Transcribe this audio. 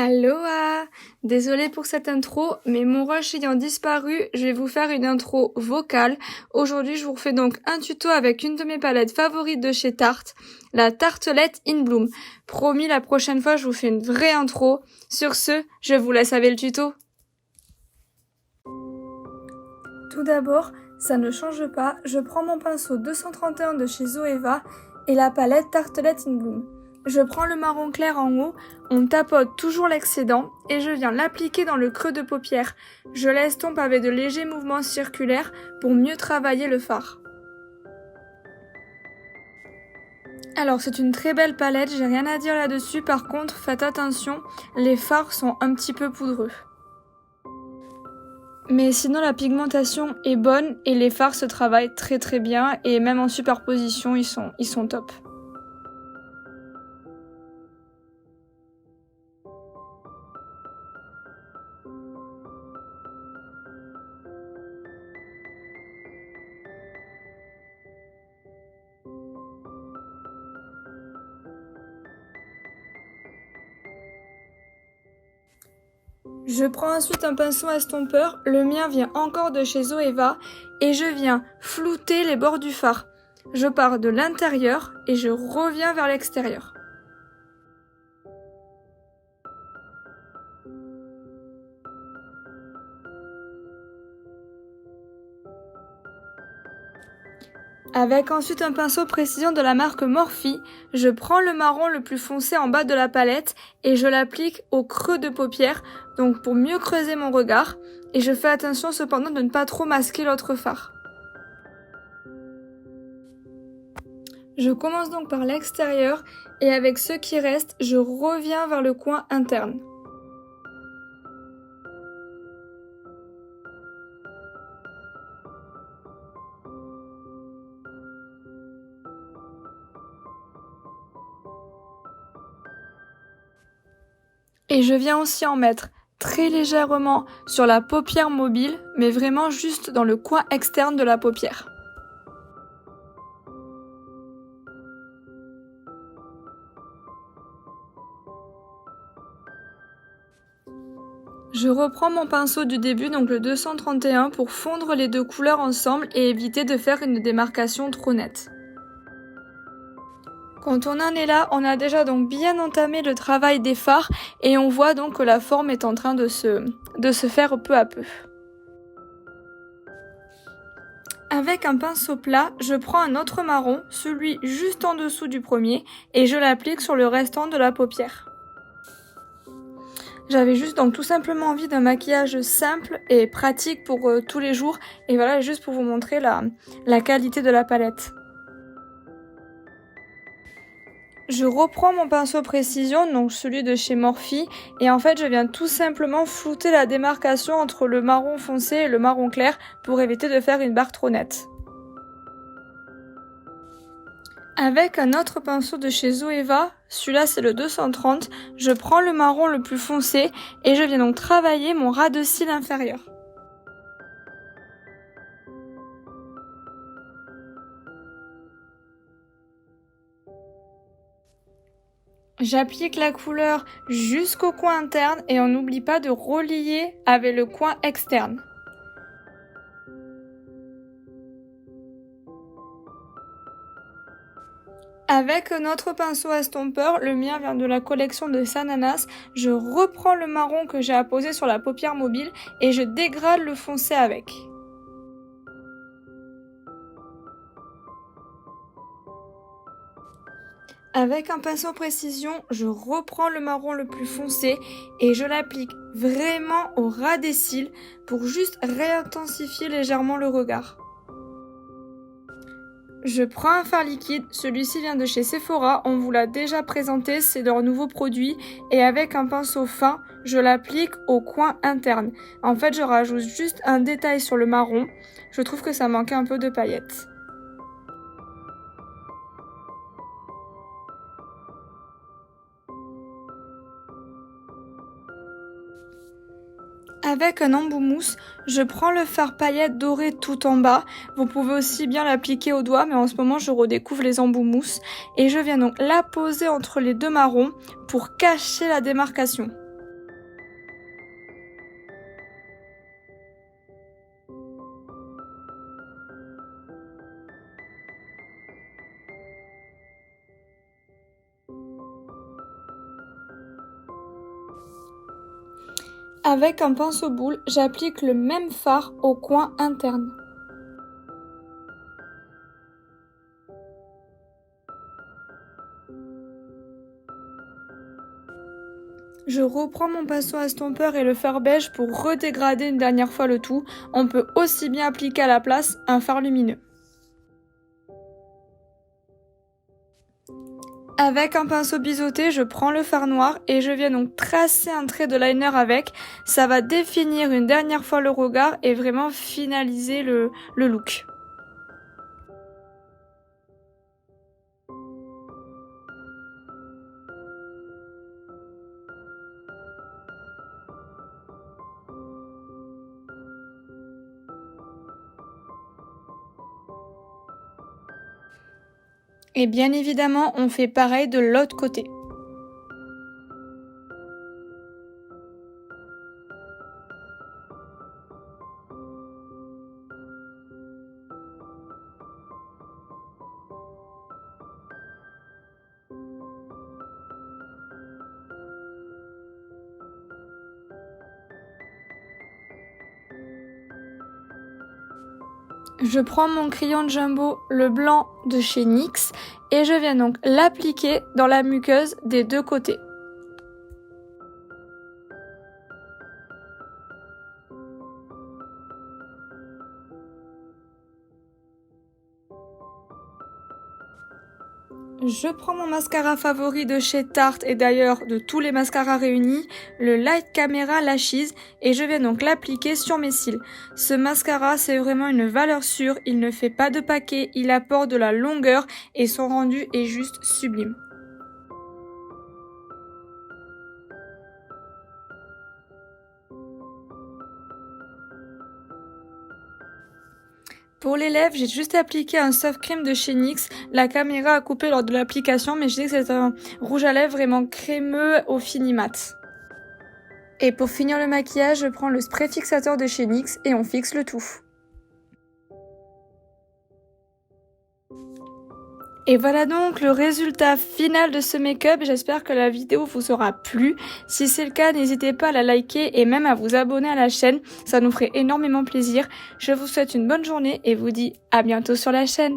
Aloha! Désolée pour cette intro, mais mon rush ayant disparu, je vais vous faire une intro vocale. Aujourd'hui, je vous refais donc un tuto avec une de mes palettes favorites de chez Tarte, la Tartelette In Bloom. Promis, la prochaine fois, je vous fais une vraie intro. Sur ce, je vous laisse avec le tuto. Tout d'abord, ça ne change pas, je prends mon pinceau 231 de chez Zoeva et la palette Tartelette In Bloom. Je prends le marron clair en haut, on tapote toujours l'excédent et je viens l'appliquer dans le creux de paupière. Je l'estompe avec de légers mouvements circulaires pour mieux travailler le fard. Alors c'est une très belle palette, j'ai rien à dire là-dessus, par contre faites attention, les fards sont un petit peu poudreux. Mais sinon la pigmentation est bonne et les fards se travaillent très bien et même en superposition ils sont top. Je prends ensuite un pinceau estompeur, le mien vient encore de chez Zoeva, et je viens flouter les bords du fard. Je pars de l'intérieur et je reviens vers l'extérieur. Avec ensuite un pinceau précision de la marque Morphe, je prends le marron le plus foncé en bas de la palette et je l'applique au creux de paupière, donc pour mieux creuser mon regard, et je fais attention cependant de ne pas trop masquer l'autre fard. Je commence donc par l'extérieur et avec ce qui reste, je reviens vers le coin interne. Et je viens aussi en mettre très légèrement sur la paupière mobile, mais vraiment juste dans le coin externe de la paupière. Je reprends mon pinceau du début, donc le 231, pour fondre les deux couleurs ensemble et éviter de faire une démarcation trop nette. Quand on en est là, on a déjà donc bien entamé le travail des fards et on voit donc que la forme est en train de se faire peu à peu. Avec un pinceau plat, je prends un autre marron, celui juste en dessous du premier, et je l'applique sur le restant de la paupière. J'avais juste donc tout simplement envie d'un maquillage simple et pratique pour tous les jours, et voilà, juste pour vous montrer la qualité de la palette. Je reprends mon pinceau précision, donc celui de chez Morphe, et en fait je viens tout simplement flouter la démarcation entre le marron foncé et le marron clair pour éviter de faire une barre trop nette. Avec un autre pinceau de chez Zoeva, celui-là c'est le 230, je prends le marron le plus foncé et je viens donc travailler mon ras de cils inférieur. J'applique la couleur jusqu'au coin interne et on n'oublie pas de relier avec le coin externe. Avec notre pinceau estompeur, le mien vient de la collection de Sananas, je reprends le marron que j'ai apposé sur la paupière mobile et je dégrade le foncé avec. Avec un pinceau précision, je reprends le marron le plus foncé et je l'applique vraiment au ras des cils pour juste réintensifier légèrement le regard. Je prends un fard liquide, celui-ci vient de chez Sephora, on vous l'a déjà présenté, c'est leur nouveau produit, et avec un pinceau fin, je l'applique au coin interne. En fait, je rajoute juste un détail sur le marron, je trouve que ça manquait un peu de paillettes. Avec un embout mousse, je prends le fard paillettes doré tout en bas. Vous pouvez aussi bien l'appliquer au doigt, mais en ce moment je redécouvre les embouts mousse. Et je viens donc la poser entre les deux marrons pour cacher la démarcation. Avec un pinceau boule, j'applique le même fard au coin interne. Je reprends mon pinceau estompeur et le fard beige pour redégrader une dernière fois le tout. On peut aussi bien appliquer à la place un fard lumineux. Avec un pinceau biseauté, je prends le fard noir et je viens donc tracer un trait de liner avec. Ça va définir une dernière fois le regard et vraiment finaliser le look. Et bien évidemment, on fait pareil de l'autre côté. Je prends mon crayon Jumbo, le blanc de chez NYX, et je viens donc l'appliquer dans la muqueuse des deux côtés. Je prends mon mascara favori de chez Tarte et d'ailleurs de tous les mascaras réunis, le Light Camera Lashes, et je vais donc l'appliquer sur mes cils. Ce mascara, c'est vraiment une valeur sûre, il ne fait pas de paquet, il apporte de la longueur et son rendu est juste sublime. Pour les lèvres, j'ai juste appliqué un soft cream de chez NYX. La caméra a coupé lors de l'application, mais je dis que c'est un rouge à lèvres vraiment crémeux au fini mat. Et pour finir le maquillage, je prends le spray fixateur de chez NYX et on fixe le tout. Et voilà donc le résultat final de ce make-up. J'espère que la vidéo vous aura plu. Si c'est le cas, n'hésitez pas à la liker et même à vous abonner à la chaîne. Ça nous ferait énormément plaisir. Je vous souhaite une bonne journée et vous dis à bientôt sur la chaîne.